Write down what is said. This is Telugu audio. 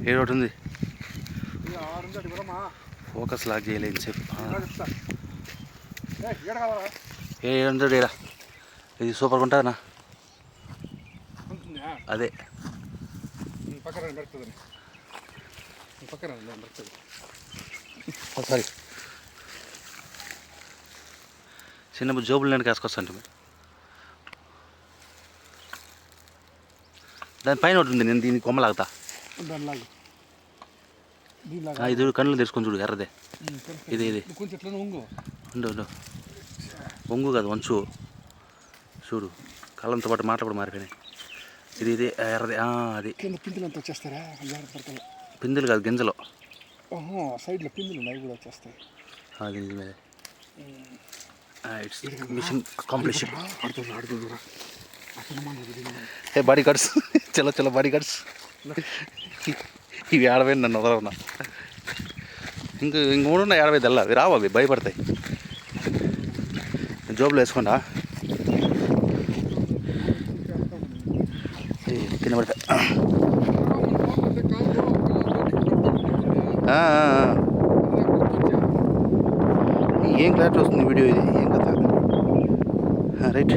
ఏడు ఒకటి ఉంది. ఫోకస్ లాక్ చేయలేదు చెప్పు. ఏడుంటాడు ఏడా? ఇది సూపర్గా ఉంటుందన్నా. అదే సారీ చిన్నప్పుడు జోబులు నేను కాసుకొస్తాను. దానిపైన ఒకటి ఉంది, నేను దీన్ని కొమ్మలాగుతా. ఇది కళ్ళు తెరుచుకొని చూడు, ఎర్రదే. ఇది ఇది ఉండు ఉండు, వంగు కాదు వంచు. చూడు కళ్ళంతో పాటు మాటలు కూడా మారిపోయినాయి. ఇది ఇది ఎర్రది, అది పిందులంతా వచ్చేస్తారా? పిందులు కాదు, గింజలు. సైడ్లో పిందులు ఉన్నాయి కూడా వచ్చేస్తాయి. అది నిజమే. It's mission accomplished. ఏ బాడీ గార్డ్స్, చలో చలో బాడీ గార్డ్స్. ఇవి ఏడవై నన్ను వదలవునా. ఇంక మూడున్న ఏడవై తెల్ల, అవి రావు, అవి భయపడతాయి. జోబులో వేసుకోండా కింద పడతాయి. ఏం క్లారిటీ వస్తుంది వీడియో, ఇది ఏం కదా. రైట్.